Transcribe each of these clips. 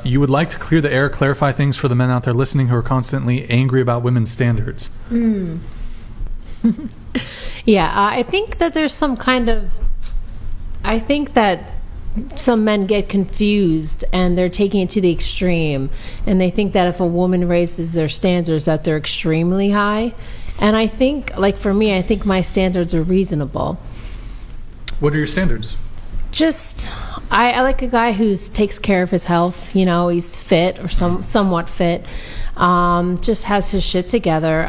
You would like to clear the air, clarify things for the men out there listening who are constantly angry about women's standards. Yeah, I think that there's some kind of... I think that some men get confused and they're taking it to the extreme, and they think that if a woman raises their standards that they're extremely high. And I think, like for me, I think my standards are reasonable. What are your standards? Just, I like a guy who takes care of his health. You know, he's fit or somewhat fit. Just has his shit together.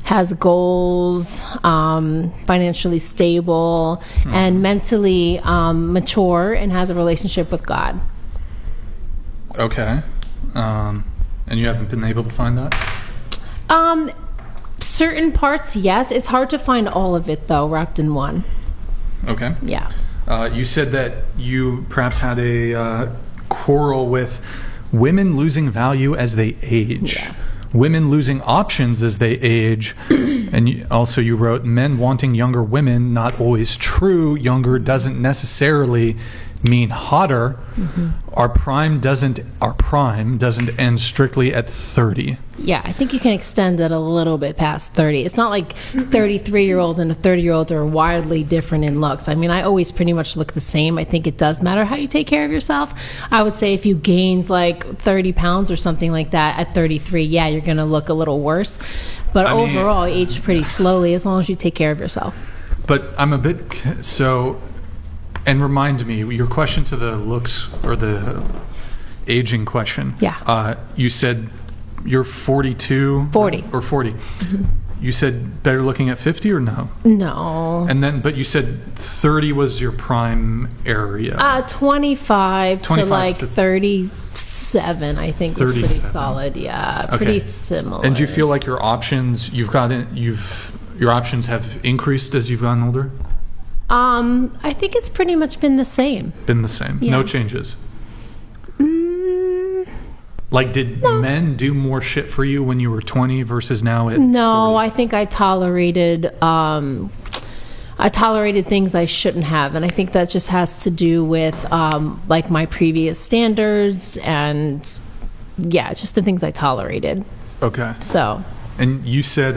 Has goals, financially stable, and mentally mature, and has a relationship with God. Okay. And you haven't been able to find that? Certain parts, yes. It's hard to find all of it, though, wrapped in one. Okay. Yeah. You said that you perhaps had a quarrel with women losing value as they age. Yeah. Women losing options as they age. And you wrote, men wanting younger women, not always true. Younger doesn't necessarily mean hotter. Our prime doesn't end strictly at 30. Yeah, I think you can extend it a little bit past 30. It's not like 33-year-olds and a 30-year-old are wildly different in looks. I mean, I always pretty much look the same. I think it does matter how you take care of yourself. I would say if you gained like 30 pounds or something like that at 33, yeah, you're going to look a little worse. But overall, you age pretty slowly as long as you take care of yourself. But I'm a bit... And remind me, your question to the looks or the aging question. Yeah. You said you're 42? 40. Or 40. You said better looking at 50 or no? No. And then, but you said 30 was your prime area. 25 to like 37, I think was pretty solid. Yeah, okay. Pretty similar. And do you feel like your options, your options have increased as you've gotten older? I think it's pretty much been the same. Yeah. No changes? Like, did men do more shit for you when you were 20 versus now at 40? I think I tolerated things I shouldn't have, and I think that just has to do with like my previous standards and just the things I tolerated. Okay. So. And you said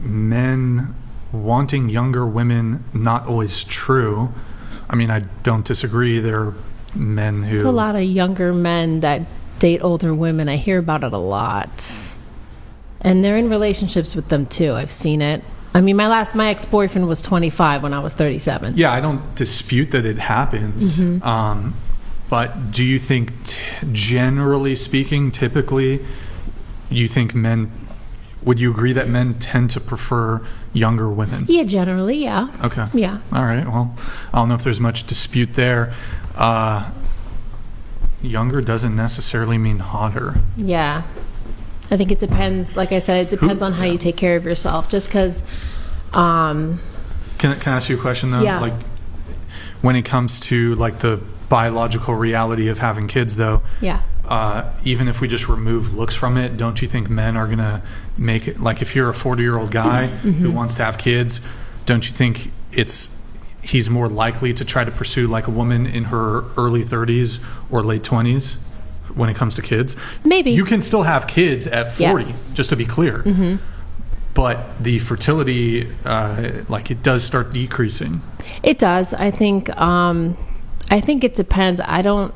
men wanting younger women, not always true. I mean, I don't disagree. There are men who... There's a lot of younger men that date older women. I hear about it a lot. And they're in relationships with them too. I've seen it. I mean, my ex-boyfriend was 25 when I was 37. Yeah, I don't dispute that it happens. But do you think, generally speaking, typically, you think would you agree that men tend to prefer younger women? Yeah, generally, yeah. Okay. Yeah. All right. Well, I don't know if there's much dispute there. Younger doesn't necessarily mean hotter. Yeah. I think it depends. Like I said, it depends on how you take care of yourself. Just because... Can I ask you a question, though? Yeah. Like, when it comes to, like, the biological reality of having kids, though... Yeah. Even if we just remove looks from it, don't you think men are going to make it... Like, if you're a 40-year-old guy who wants to have kids, don't you think he's more likely to try to pursue, like, a woman in her early 30s or late 20s when it comes to kids? Maybe. You can still have kids at 40, just to be clear. But the fertility, it does start decreasing. It does. I think it depends. I don't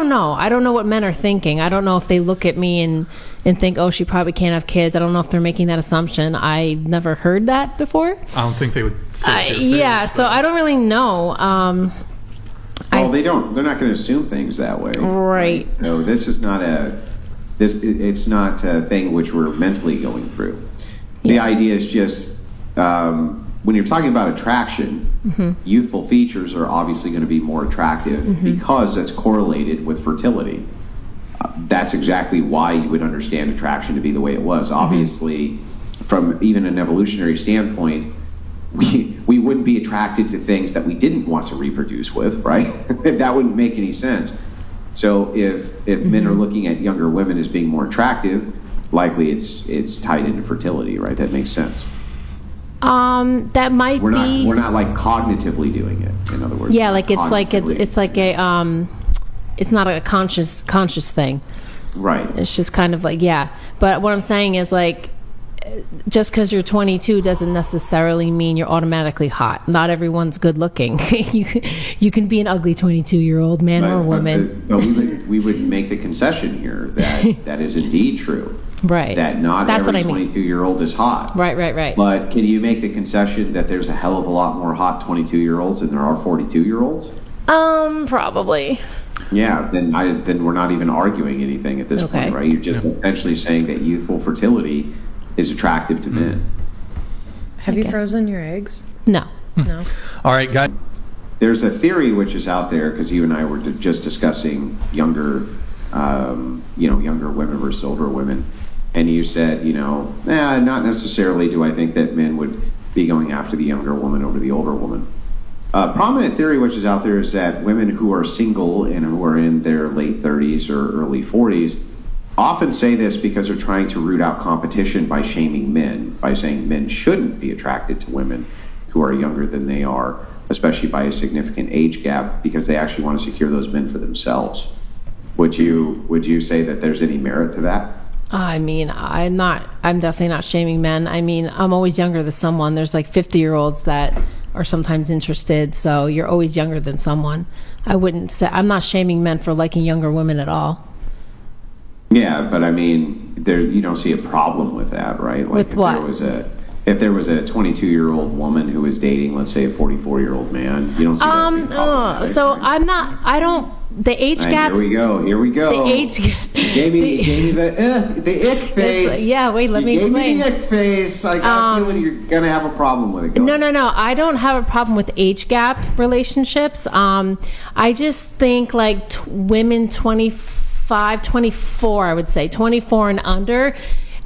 know. I don't know what men are thinking. I don't know if they look at me and think, oh, she probably can't have kids. I don't know if they're making that assumption. I never heard that before. I don't think they would say it to your face. Yeah, so I don't really know. They don't. They're not going to assume things that way. Right. No, this is not it's not a thing which we're mentally going through. The idea is just when you're talking about attraction, youthful features are obviously going to be more attractive because that's correlated with fertility. That's exactly why you would understand attraction to be the way it was. Obviously, from even an evolutionary standpoint, we wouldn't be attracted to things that we didn't want to reproduce with, right? That wouldn't make any sense. So if men are looking at younger women as being more attractive, likely it's tied into fertility, right? That makes sense. That might we're not like cognitively doing it, in other words. Yeah, like it's like a it's not a conscious thing. Right. It's just kind of like, yeah. But what I'm saying is, like, just because you're 22 doesn't necessarily mean you're automatically hot. Not everyone's good looking. You can be an ugly 22-year-old man or woman. But we would make the concession here that that is indeed true. Right. That not every 22-year-old is hot. Right. But can you make the concession that there's a hell of a lot more hot 22-year-olds than there are 42-year-olds? Probably. Yeah, then we're not even arguing anything at this point, right? You're just essentially saying that youthful fertility is attractive to men. Have you frozen your eggs? No. No. All right, guys. There's a theory which is out there, because you and I were just discussing younger women versus older women, and you said, not necessarily do I think that men would be going after the younger woman over the older woman. A prominent theory which is out there is that women who are single and who are in their late 30s or early 40s often say this because they're trying to root out competition by shaming men, by saying men shouldn't be attracted to women who are younger than they are, especially by a significant age gap, because they actually want to secure those men for themselves. Would you say that there's any merit to that? I mean, I'm definitely not shaming men. I mean, I'm always younger than someone. There's like 50-year-olds that are sometimes interested, so you're always younger than someone. I'm not shaming men for liking younger women at all. Yeah, but I mean, you don't see a problem with that, right? Like with what? If there was a 22-year-old woman who was dating, let's say, a 44-year-old man, you don't see that big problem, right? So I don't. The age gaps. Here we go. The age. You gave me the ick face. Yeah, wait. Let me explain. You gave me the ick face. I got a feeling you're gonna have a problem with it. No. I don't have a problem with age gapped relationships. I just think like women 25, 24, I would say 24 and under.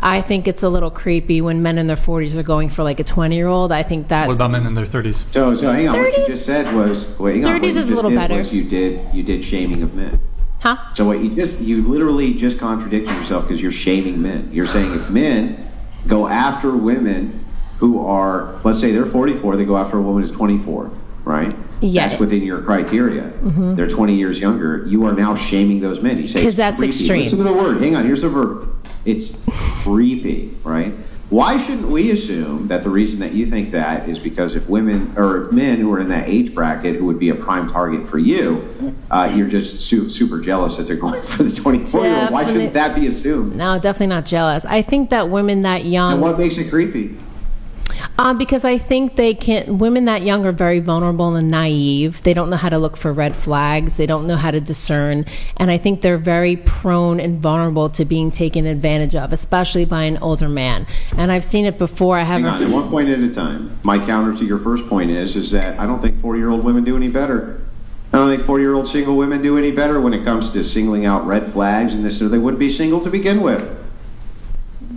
I think it's a little creepy when men in their 40s are going for like a 20-year-old. I think that. What about men in their 30s? So hang on. 30s? What you just said was 30s is a little better. You did shaming of men. Huh? So what you literally just contradicted yourself, because you're shaming men. You're saying if men go after women who are, let's say they're 44, they go after a woman who's 24, right? Yeah. That's within your criteria. Mm-hmm. They're 20 years younger. You are now shaming those men. You say because that's creepy. extreme. Listen to the word. Hang on. Here's the verb. It's creepy, right? Why shouldn't we assume that the reason that you think that is because if men who are in that age bracket who would be a prime target for you, you're just super jealous that they're going for the 24-year-old? Why shouldn't that be assumed? No, definitely not jealous. I think that women that young. And what makes it creepy? Because I think women that young are very vulnerable and naive. They don't know how to look for red flags. They don't know how to discern. And I think they're very prone and vulnerable to being taken advantage of, especially by an older man. And I've seen it before. Hang on, at one point at a time. My counter to your first point is that I don't think 40-year-old women do any better. I don't think 40-year-old single women do any better when it comes to singling out red flags and this, or they wouldn't be single to begin with.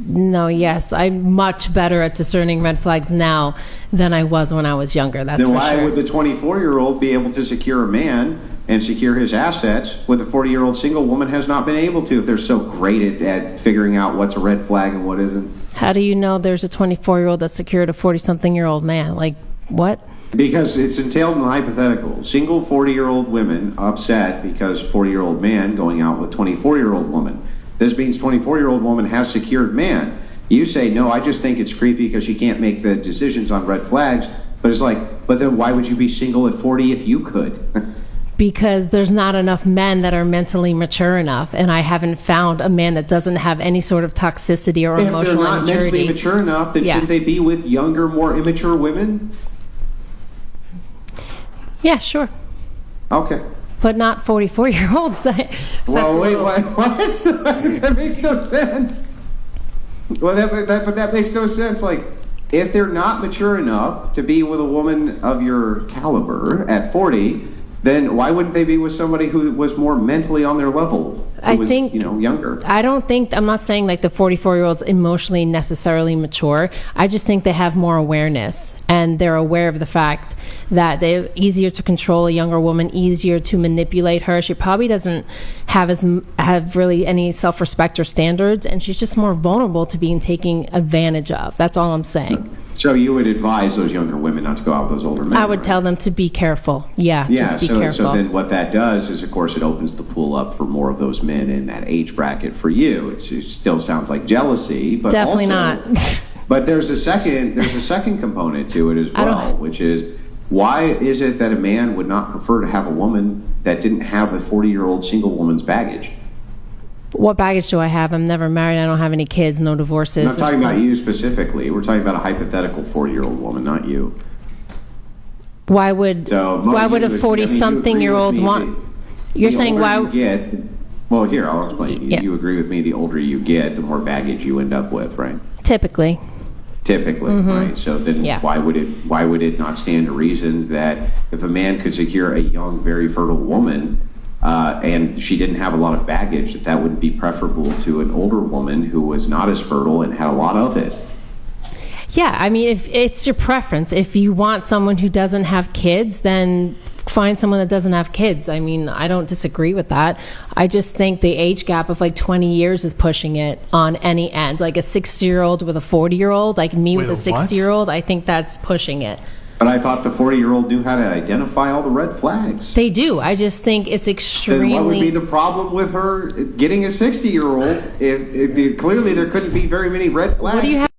No, yes. I'm much better at discerning red flags now than I was when I was younger. That's for sure. Then why would the 24-year-old be able to secure a man and secure his assets when the 40-year-old single woman has not been able to, if they're so great at figuring out what's a red flag and what isn't? How do you know there's a 24-year-old that secured a 40-something-year-old man? Like, what? Because it's entailed in the hypothetical. Single 40-year-old women upset because 40-year-old man going out with 24-year-old woman. This means 24-year-old woman has secured man. You say, no, I just think it's creepy because she can't make the decisions on red flags. But it's like, but then why would you be single at 40 if you could? Because there's not enough men that are mentally mature enough. And I haven't found a man that doesn't have any sort of toxicity or emotional immaturity. If they're not mentally mature enough, then shouldn't they be with younger, more immature women? Yeah, sure. Okay. But not 44-year-olds. Well, wait, what? That makes no sense. Well, that makes no sense. Like, if they're not mature enough to be with a woman of your caliber at 40, then why wouldn't they be with somebody who was more mentally on their level? who was, think, younger. I'm not saying like the 44-year-old's emotionally necessarily mature. I just think they have more awareness, and they're aware of the fact that they're easier to control a younger woman, easier to manipulate her. She probably doesn't have really any self-respect or standards, and she's just more vulnerable to being taken advantage of. That's all I'm saying. So you would advise those younger women not to go out with those older men? I would tell them to be careful. Just be careful. So then what that does is, of course, it opens the pool up for more of those men in that age bracket for you. It still sounds like jealousy, but definitely also, not. But there's a second component to it as well, which is, why is it that a man would not prefer to have a woman that didn't have a 40-year-old single woman's baggage? What baggage do I have? I'm never married. I don't have any kids, no divorces. I'm not talking about you specifically. We're talking about a hypothetical 40-year-old woman, not you. Why would a 40-something-year-old want? You're saying why? Well, here, I'll explain. You agree with me, the older you get, the more baggage you end up with, right? Typically, right? So then why would it not stand to reason that if a man could secure a young, very fertile woman, and she didn't have a lot of baggage, that would be preferable to an older woman who was not as fertile and had a lot of it? Yeah, I mean, if it's your preference. If you want someone who doesn't have kids, then find someone that doesn't have kids. I mean, I don't disagree with that. I just think the age gap of like 20 years is pushing it on any end. Like a 60-year-old with a 40-year-old, like me with a 60-year-old, I think that's pushing it. But I thought the 40-year-old knew how to identify all the red flags. They do. I just think it's extremely... Then what would be the problem with her getting a 60-year-old? If clearly there couldn't be very many red flags. What do you have